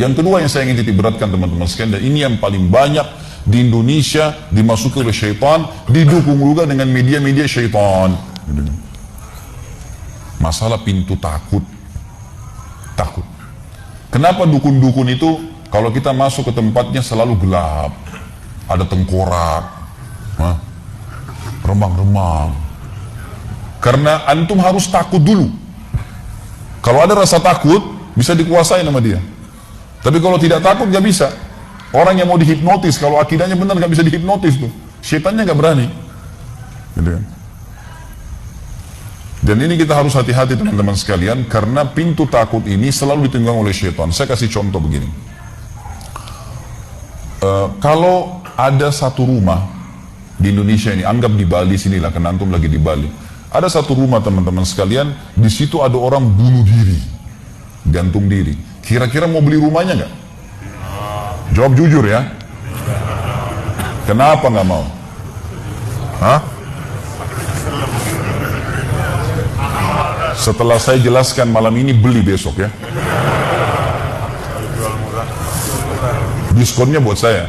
Yang kedua yang saya ingin titik beratkan teman-teman sekalian, dan ini yang paling banyak di Indonesia dimasuki oleh syaitan, didukung juga dengan media-media syaitan. Masalah pintu takut. Takut. Kenapa dukun-dukun itu kalau kita masuk ke tempatnya selalu gelap, ada tengkorak, remang-remang? Karena antum harus takut dulu. Kalau ada rasa takut, bisa dikuasai sama dia. Tapi kalau tidak takut, gak bisa. Orang yang mau dihipnotis, kalau akidahnya benar, gak bisa dihipnotis tuh. Syaitannya gak berani. Gitu kan? Dan ini kita harus hati-hati teman-teman sekalian, karena pintu takut ini selalu ditunggang oleh syaitan. Saya kasih contoh begini. Kalau ada satu rumah di Indonesia ini, anggap di Bali sinilah, karena antum lagi di Bali. Ada satu rumah teman-teman sekalian, di situ ada orang bunuh diri, gantung diri. Kira-kira mau beli rumahnya nggak? Jawab jujur ya. Kenapa nggak mau? Hah? Setelah saya jelaskan malam ini, beli besok ya. Diskonnya buat saya.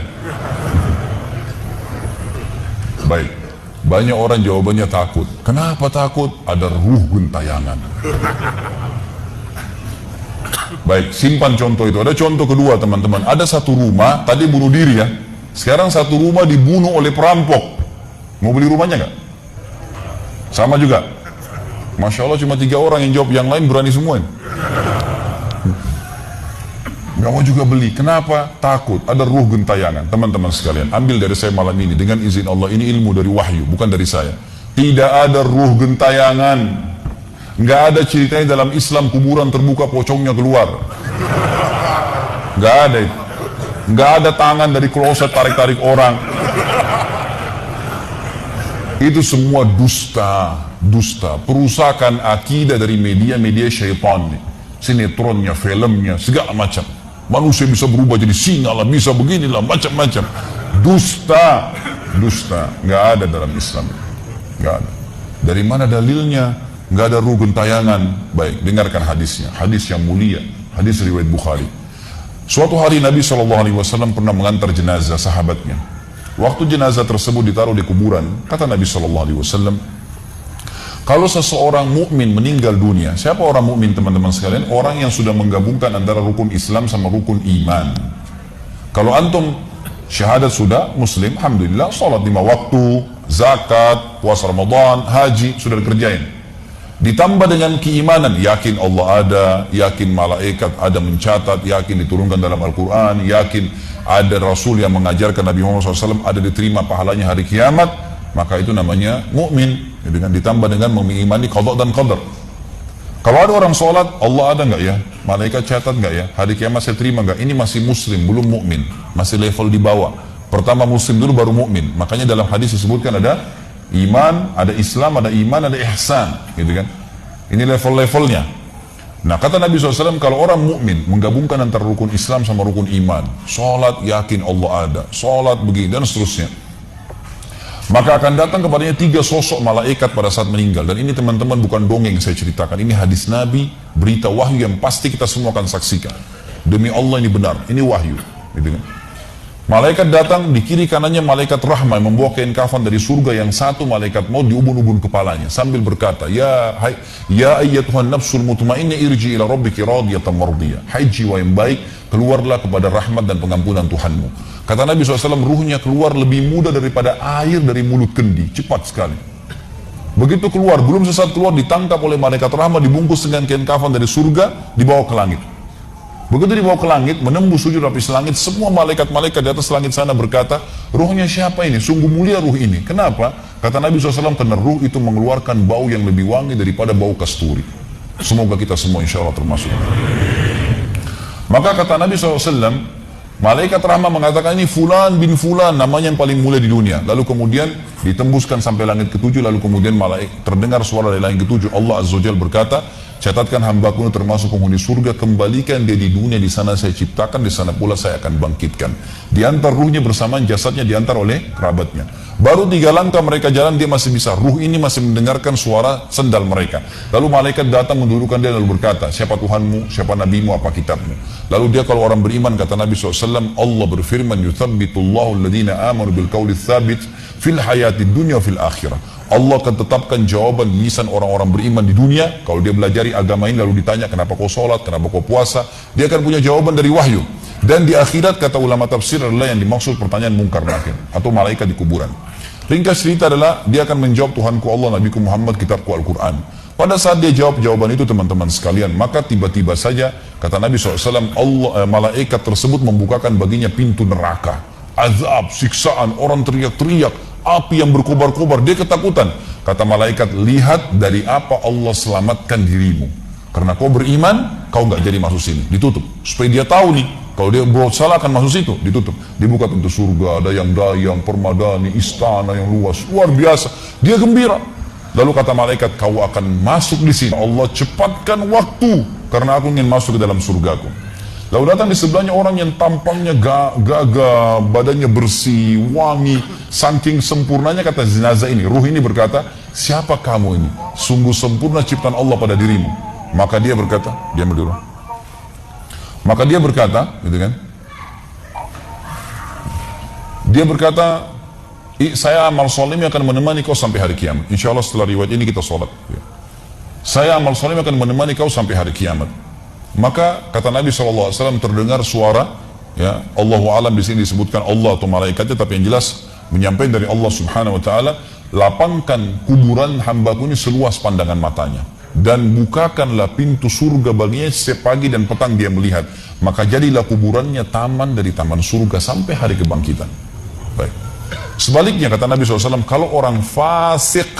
Baik. Banyak orang jawabannya takut. Kenapa takut? Ada ruh gentayangan. Baik, simpan contoh itu. Ada contoh kedua teman-teman. Ada satu rumah, tadi bunuh diri ya. Sekarang satu rumah dibunuh oleh perampok. Mau beli rumahnya nggak? Sama juga. Masya Allah cuma 3 orang yang jawab, yang lain berani semua. Nggak mau juga beli. Kenapa? Takut. Ada ruh gentayangan. Teman-teman sekalian, ambil dari saya malam ini. Dengan izin Allah, ini ilmu dari wahyu, bukan dari saya. Tidak ada ruh gentayangan. Nggak ada ceritanya dalam Islam kuburan terbuka pocongnya keluar. Nggak ada itu. Nggak ada tangan dari kloset tarik-tarik orang. Itu semua dusta. Dusta. Perusakan akidah dari media-media syaitan. Sinetronnya, filmnya, segala macam. Manusia bisa berubah jadi singa lah, bisa beginilah, macam-macam. Dusta. Dusta. Nggak ada dalam Islam. Nggak ada. Dari mana dalilnya? Nggak ada ruh gentayangan. Baik, dengarkan hadisnya. Hadis yang mulia. Hadis riwayat Bukhari. Suatu hari Nabi SAW pernah mengantar jenazah sahabatnya. Waktu jenazah tersebut ditaruh di kuburan, kata Nabi SAW, kalau seseorang mukmin meninggal dunia, siapa orang mukmin teman-teman sekalian? Orang yang sudah menggabungkan antara rukun Islam sama rukun iman. Kalau antum syahadat sudah, muslim, alhamdulillah, salat 5 waktu, zakat, puasa Ramadan, haji, sudah dikerjain. Ditambah dengan keimanan, yakin Allah ada, yakin malaikat ada mencatat, yakin diturunkan dalam Al-Quran, yakin ada Rasul yang mengajarkan Nabi Muhammad SAW, ada diterima pahalanya hari kiamat, maka itu namanya mukmin. Dengan ditambah dengan mengimani qada dan qadar. Kalau ada orang sholat, Allah ada nggak ya? Malaikat catat nggak ya? Hari kiamat saya terima nggak? Ini masih muslim, belum mukmin, masih level di bawah. Pertama muslim dulu baru mukmin. Makanya dalam hadis disebutkan ada iman, ada Islam, ada iman, ada ihsan, gitu kan? Ini level-levelnya. Nah, kata Nabi SAW, kalau orang mukmin menggabungkan antara rukun Islam sama rukun iman, sholat yakin Allah ada, sholat begini dan seterusnya, maka akan datang kepadanya 3 sosok malaikat pada saat meninggal. Dan ini teman-teman bukan dongeng saya ceritakan, ini hadis Nabi, berita wahyu yang pasti kita semua akan saksikan. Demi Allah ini benar, ini wahyu, gitu kan? Malaikat datang, di kiri kanannya malaikat rahmah yang membawa kain kafan dari surga, yang satu malaikat maut di ubun-ubun kepalanya sambil berkata, ya ayyatuhan nafsul mutmainnah irji ila rabbiki radiyatan mardiyah. Hai jiwa yang baik, keluarlah kepada rahmat dan pengampunan Tuhanmu. Kata Nabi SAW, ruhnya keluar lebih mudah daripada air dari mulut kendi, cepat sekali. Begitu keluar, belum sesaat keluar, ditangkap oleh malaikat rahmah, dibungkus dengan kain kafan dari surga, dibawa ke langit. Begitu dibawa ke langit, menembus 7 lapis langit, semua malaikat-malaikat di atas langit sana berkata, ruhnya siapa ini? Sungguh mulia ruh ini. Kenapa? Kata Nabi SAW, karena ruh itu mengeluarkan bau yang lebih wangi daripada bau kasturi. Semoga kita semua insya Allah termasuk. Maka kata Nabi SAW, malaikat rahmah mengatakan, ini fulan bin fulan, namanya yang paling mulia di dunia. Lalu kemudian ditembuskan sampai langit ke-7, lalu kemudian terdengar suara dari langit ke-7. Allah Azza wa Jalla berkata, catatkan hambaku ini termasuk penghuni surga, kembalikan dia di dunia, di sana saya ciptakan, di sana pula saya akan bangkitkan. Diantar ruhnya bersamaan jasadnya diantar oleh kerabatnya. Baru 3 langkah mereka jalan, dia masih bisa. Ruh ini masih mendengarkan suara sendal mereka. Lalu malaikat datang mendudukkan dia lalu berkata, siapa Tuhanmu, siapa Nabimu, apa kitabmu. Lalu dia kalau orang beriman, kata Nabi SAW, Allah berfirman, yuthabbitullahu alladhina amanu bil qawli tsabit fil hayati dunya fil akhirah. Allah akan tetapkan jawaban lisan orang-orang beriman di dunia. Kalau dia belajari agama ini lalu ditanya kenapa kau sholat, kenapa kau puasa, dia akan punya jawaban dari wahyu. Dan di akhirat, kata ulama tafsir, adalah yang dimaksud pertanyaan mungkar nakir atau malaikat di kuburan. Ringkas cerita adalah dia akan menjawab, Tuhanku Allah, Nabiku Muhammad, kitabku Al-Quran. Pada saat dia jawab jawaban itu, teman-teman sekalian, maka tiba-tiba saja kata Nabi SAW, malaikat tersebut membukakan baginya pintu neraka, azab, siksaan, orang teriak-teriak, api yang berkobar-kobar. Dia ketakutan. Kata malaikat, lihat dari apa Allah selamatkan dirimu. Karena kau beriman, kau nggak jadi masuk sini. Ditutup supaya dia tahu nih, kalau dia berbuat salah akan masuk situ. Ditutup, dibuka pintu surga, ada yang dayang, permadani, istana yang luas, luar biasa. Dia gembira. Lalu kata malaikat, kau akan masuk di sini. Allah cepatkan waktu karena aku ingin masuk ke dalam surgaku. Lalu datang di sebelahnya orang yang tampangnya gagah, badannya bersih, wangi, saking sempurnanya, kata jenazah ini, ruh ini berkata, siapa kamu ini? Sungguh sempurna ciptaan Allah pada dirimu. Maka dia berkata, diam dulu. Maka dia berkata, gitu kan? Dia berkata, saya amal soleh akan menemani kau sampai hari kiamat. Insya Allah setelah riwayat ini kita sholat. Saya amal soleh akan menemani kau sampai hari kiamat. Maka kata Nabi SAW, terdengar suara, ya, Allahu alam di sini disebutkan Allah atau malaikatnya, tapi yang jelas menyampaikan dari Allah Subhanahu Wa Taala, lapangkan kuburan hambaku ini seluas pandangan matanya, dan bukakanlah pintu surga baginya setiap pagi dan petang dia melihat. Maka jadilah kuburannya taman dari taman surga sampai hari kebangkitan. Baik. Sebaliknya kata Nabi SAW, kalau orang fasik,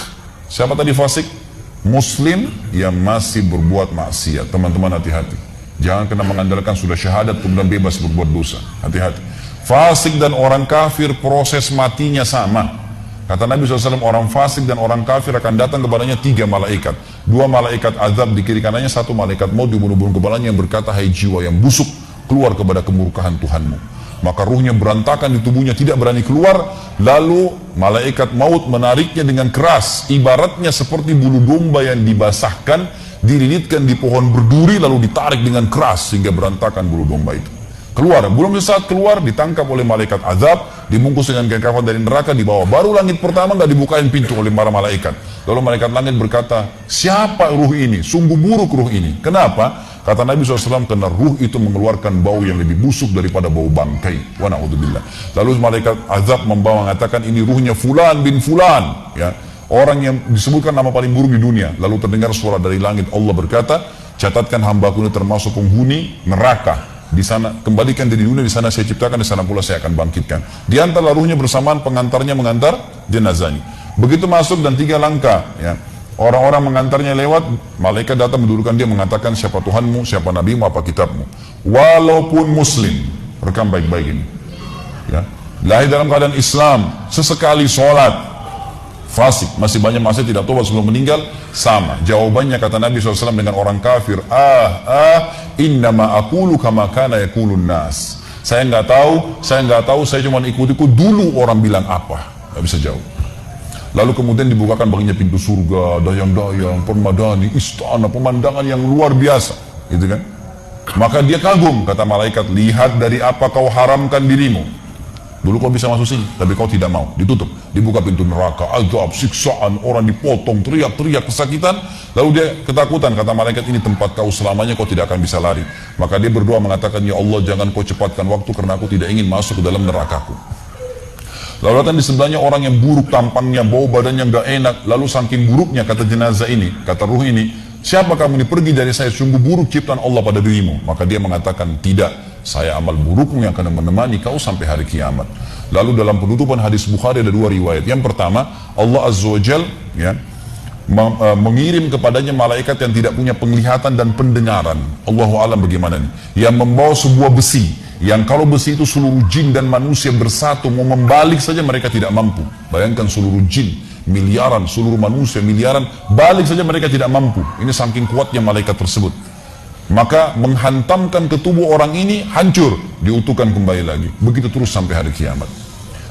siapa tadi fasik? Muslim yang masih berbuat maksiat. Teman-teman hati-hati. Jangan kena mengandalkan sudah syahadat kemudian bebas berbuat dosa. Hati-hati. Fasik dan orang kafir proses matinya sama. Kata Nabi SAW, orang fasik dan orang kafir akan datang kepadanya 3 malaikat. 2 malaikat azab di kiri kanannya, 1 malaikat maut di bunuh-bunuh kepalanya yang berkata, hai jiwa yang busuk, keluar kepada kemurkaan Tuhanmu. Maka ruhnya berantakan di tubuhnya, tidak berani keluar. Lalu malaikat maut menariknya dengan keras, ibaratnya seperti bulu domba yang dibasahkan, dililitkan di pohon berduri, lalu ditarik dengan keras sehingga berantakan bulu domba itu. Keluar, belum saat keluar ditangkap oleh malaikat azab, dibungkus dengan kain kafan dari neraka, dibawa. Baru langit pertama nggak dibukain pintu oleh para malaikat. Lalu malaikat langit berkata, siapa ruh ini? Sungguh buruk ruh ini. Kenapa? Kata Nabi SAW, karena ruh itu mengeluarkan bau yang lebih busuk daripada bau bangkai. Wa na'udzubillah. Lalu malaikat azab membawa mengatakan, ini ruhnya Fulan bin Fulan, ya, orang yang disebutkan nama paling buruk di dunia. Lalu terdengar suara dari langit, Allah berkata, catatkan hambaku ini termasuk penghuni neraka. Di sana kembalikan dari dunia, di sana saya ciptakan, di sana pula saya akan bangkitkan. Di antara ruhnya bersamaan pengantarnya mengantar jenazahnya. Begitu masuk dan 3 langkah, ya, orang-orang mengantarnya lewat, malaikat datang mendudukkan dia, mengatakan siapa Tuhanmu, siapa Nabimu, apa kitabmu. Walaupun muslim, rekam baik-baik ini, ya, lahir dalam keadaan Islam, sesekali sholat, fasik, masih banyak maksiat, tidak tobat sebelum meninggal, sama. Jawabannya kata Nabi SAW dengan orang kafir, innama aqulu kama kana yaqulun nas. Saya nggak tahu, saya cuma ikut-ikut dulu orang bilang apa, nggak bisa jawab. Lalu kemudian dibukakan baginya pintu surga, dayang-dayang, permadani, istana, pemandangan yang luar biasa, gitu kan? Maka dia kagum, kata malaikat, lihat dari apa kau haramkan dirimu. Dulu kau bisa masuk sini, tapi kau tidak mau. Ditutup, dibuka pintu neraka, azab, siksaan, orang dipotong, teriak-teriak kesakitan. Lalu dia ketakutan, kata malaikat, ini tempat kau selamanya, kau tidak akan bisa lari. Maka dia berdoa mengatakan, ya Allah, jangan kau cepatkan waktu karena aku tidak ingin masuk ke dalam nerakaku. Lalu datang di sebelahnya orang yang buruk tampangnya, bau badannya nggak enak. Lalu saking buruknya, kata jenazah ini, kata ruh ini, siapa kamu ini? Pergi dari saya, sungguh buruk ciptaan Allah pada dirimu. Maka dia mengatakan, tidak, saya amal burukmu yang akan menemani kau sampai hari kiamat. Lalu dalam penutupan hadis Bukhari ada 2 riwayat. Yang pertama, Allah Azza wa Jal, ya, mengirim kepadanya malaikat yang tidak punya penglihatan dan pendengaran. Allahu alam bagaimana nih? Yang membawa sebuah besi, yang kalau besi itu seluruh jin dan manusia bersatu mau membalik saja mereka tidak mampu. Bayangkan seluruh jin miliaran, seluruh manusia miliaran, balik saja mereka tidak mampu. Ini saking kuatnya malaikat tersebut. Maka menghantamkan ke tubuh orang ini, hancur, diutuhkan kembali lagi. Begitu terus sampai hari kiamat.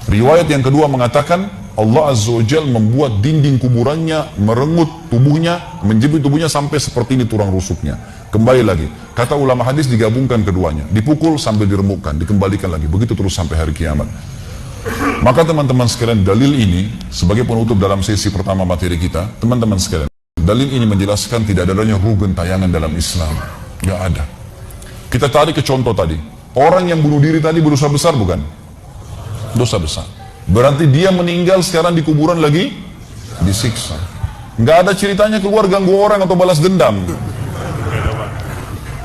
Riwayat yang kedua mengatakan, Allah Azza wa Jalla membuat dinding kuburannya merenggut tubuhnya, menjepit tubuhnya sampai seperti ini tulang rusuknya. Kembali lagi, kata ulama hadis digabungkan keduanya, dipukul sambil diremukkan, dikembalikan lagi, begitu terus sampai hari kiamat. Maka teman-teman sekalian, dalil ini sebagai penutup dalam sesi pertama materi kita, teman-teman sekalian, dalil ini menjelaskan tidak adanya ruh gentayangan dalam Islam. Gak ada. Kita tarik ke contoh tadi, orang yang bunuh diri tadi berdosa besar bukan? Dosa besar. Berarti dia meninggal sekarang di kuburan lagi disiksa. Nggak ada ceritanya keluar ganggu orang atau balas dendam.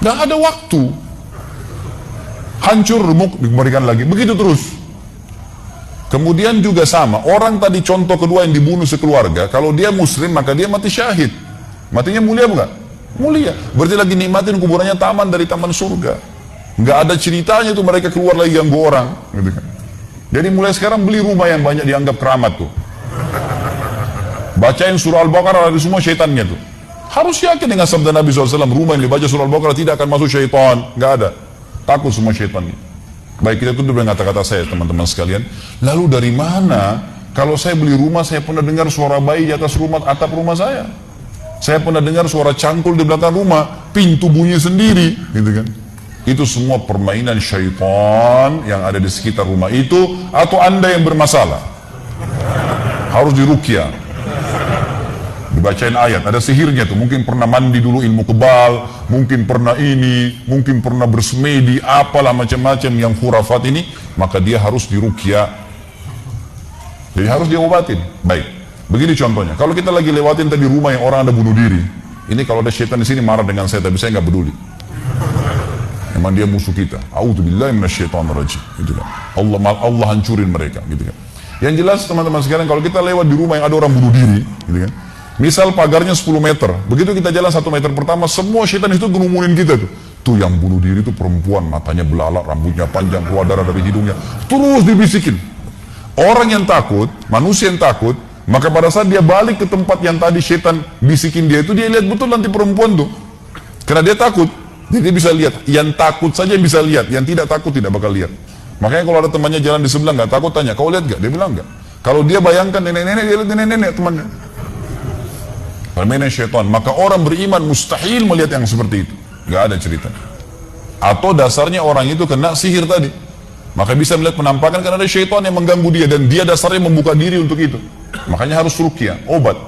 Nggak ada waktu. Hancur, remuk, dikembalikan lagi. Begitu terus. Kemudian juga sama, orang tadi contoh kedua yang dibunuh sekeluarga, kalau dia muslim maka dia mati syahid. Matinya mulia bukan? Mulia. Berarti lagi nikmatin kuburannya taman dari taman surga. Nggak ada ceritanya tuh mereka keluar lagi ganggu orang. Gitu kan. Jadi mulai sekarang beli rumah yang banyak dianggap keramat tuh. Bacain surah Al-Baqarah dari semua syaitannya tuh. Harus yakin dengan sabda Nabi SAW, rumah yang dibaca surah Al-Baqarah tidak akan masuk syaitan. Nggak ada. Takut semua syaitan. Baik, kita tutup dengan kata-kata saya teman-teman sekalian. Lalu dari mana kalau saya beli rumah saya pernah dengar suara bayi di atas rumah, atap rumah saya. Saya pernah dengar suara cangkul di belakang rumah, pintu bunyi sendiri, gitu kan. Itu semua permainan syaitan yang ada di sekitar rumah itu, atau Anda yang bermasalah. Harus diruqyah. Dibacain ayat, ada sihirnya tuh. Mungkin pernah mandi dulu ilmu kebal, mungkin pernah ini, mungkin pernah bersemedi, apalah macam-macam yang khurafat ini, maka dia harus diruqyah. Jadi harus diobatin. Baik, begini contohnya. Kalau kita lagi lewatin tadi rumah yang orang ada bunuh diri, ini kalau ada syaitan di sini marah dengan saya, tapi saya nggak peduli. Memang dia musuh kita. A'udzubillahi minasyaitonirrajim. Gitu kan. Allah hancurin mereka, gitu kan. Yang jelas teman-teman sekalian, kalau kita lewat di rumah yang ada orang bunuh diri, gitu kan. Misal pagarnya 10 meter. Begitu kita jalan 1 meter pertama, semua syaitan itu ngerumunin kita tuh. Tuh yang bunuh diri itu perempuan, matanya belalak, rambutnya panjang, keluar darah dari hidungnya. Terus dibisikin. Orang yang takut, manusia yang takut, maka pada saat dia balik ke tempat yang tadi syaitan bisikin dia itu, dia lihat betul nanti perempuan tuh. Karena dia takut. Jadi dia bisa lihat, yang takut saja yang bisa lihat, yang tidak takut tidak bakal lihat. Makanya kalau ada temannya jalan di sebelah nggak takut, tanya, kau lihat nggak? Dia bilang nggak. Kalau dia bayangkan nenek-nenek, dia lihat nenek-nenek temannya. Permainan syaitan. Maka orang beriman mustahil melihat yang seperti itu. Nggak ada cerita. Atau dasarnya orang itu kena sihir tadi. Maka bisa melihat penampakan karena ada syaitan yang mengganggu dia, dan dia dasarnya membuka diri untuk itu. Makanya harus ruqyah, obat.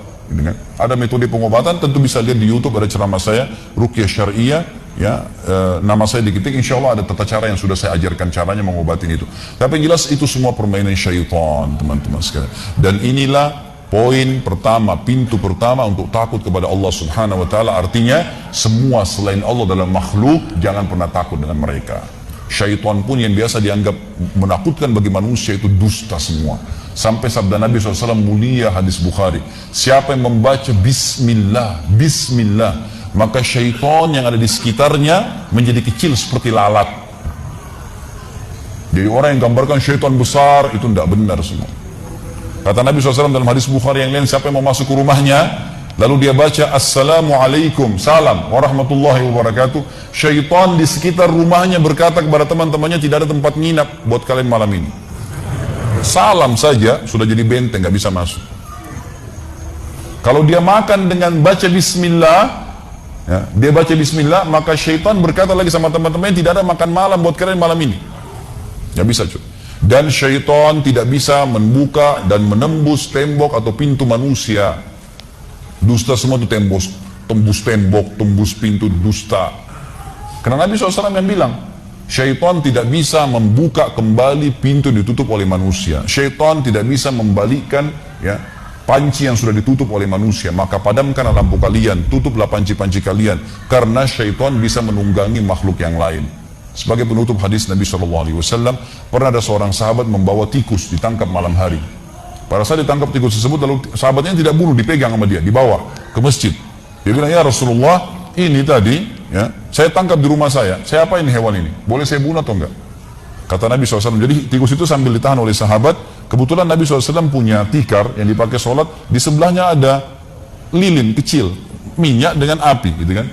Ada metode pengobatan, tentu bisa lihat di YouTube, ada ceramah saya, ruqyah syariah. Ya, nama saya diketik, insya Allah ada tata cara yang sudah saya ajarkan caranya mengobatin itu. Tapi yang jelas itu semua permainan syaitan, teman-teman sekalian. Dan inilah poin pertama, pintu pertama untuk takut kepada Allah Subhanahu wa Ta'ala. Artinya semua selain Allah dalam makhluk jangan pernah takut dengan mereka. Syaitan pun yang biasa dianggap menakutkan bagi manusia itu dusta semua. Sampai sabda Nabi SAW mulia, hadis Bukhari, siapa yang membaca Bismillah, Bismillah, maka syaitan yang ada di sekitarnya menjadi kecil seperti lalat. Jadi orang yang gambarkan syaitan besar itu tidak benar semua. Kata Nabi SAW dalam hadis Bukhari yang lain, siapa yang mau masuk ke rumahnya lalu dia baca Assalamualaikum, salam warahmatullahi wabarakatuh, syaitan di sekitar rumahnya berkata kepada teman-temannya, tidak ada tempat nginap buat kalian malam ini. Salam saja sudah jadi benteng, gak bisa masuk. Kalau dia makan dengan baca Bismillah, ya, dia baca Bismillah, maka syaitan berkata lagi sama teman-temannya, tidak ada makan malam buat kalian malam ini. Gak bisa cuy. Dan syaitan tidak bisa membuka dan menembus tembok atau pintu manusia. Dusta semua itu tembus tembok, tembus pintu, dusta. Karena Nabi SAW yang bilang, syaitan tidak bisa membuka kembali pintu ditutup oleh manusia. Syaitan tidak bisa membalikkan, ya, panci yang sudah ditutup oleh manusia. Maka padamkanlah lampu kalian, tutuplah panci-panci kalian, karena syaitan bisa menunggangi makhluk yang lain. Sebagai penutup hadis Nabi SAW, pernah ada seorang sahabat membawa tikus ditangkap malam hari. Pada saat ditangkap tikus tersebut, lalu sahabatnya tidak bunuh, dipegang sama dia, dibawa ke masjid. Dia bilang, ya Rasulullah, ini tadi, ya, saya tangkap di rumah saya apain hewan ini? Boleh saya bunuh atau enggak? Kata Nabi SAW, jadi tikus itu sambil ditahan oleh sahabat. Kebetulan Nabi SAW punya tikar yang dipakai sholat, di sebelahnya ada lilin kecil, minyak dengan api, gitu kan.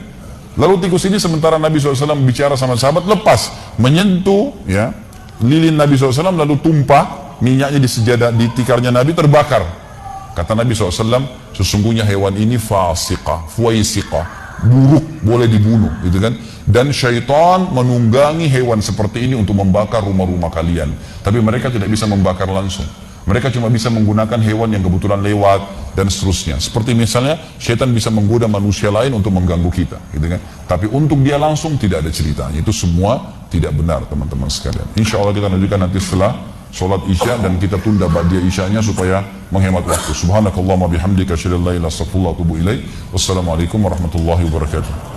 Lalu tikus ini sementara Nabi SAW bicara sama sahabat, lepas, menyentuh, ya, lilin Nabi SAW, lalu tumpah, minyaknya di sejadah, di tikarnya Nabi terbakar. Kata Nabi SAW, sesungguhnya hewan ini fasiqah, fuaisiqah, buruk, boleh dibunuh, gitu kan. Dan syaitan menunggangi hewan seperti ini untuk membakar rumah-rumah kalian. Tapi mereka tidak bisa membakar langsung. Mereka cuma bisa menggunakan hewan yang kebetulan lewat dan seterusnya. Seperti misalnya syaitan bisa menggoda manusia lain untuk mengganggu kita, gitu kan. Tapi untuk dia langsung tidak ada ceritanya. Itu semua tidak benar, teman-teman sekalian. Insya Allah kita lanjutkan nanti setelah sholat isya, dan kita tunda ba'diyah isyanya supaya menghemat waktu. Subhanakallahumma bihamdika asyhadu an la ilaha illa anta astaghfiruka wa atubu ilaik. Wassalamualaikum warahmatullahi wabarakatuh.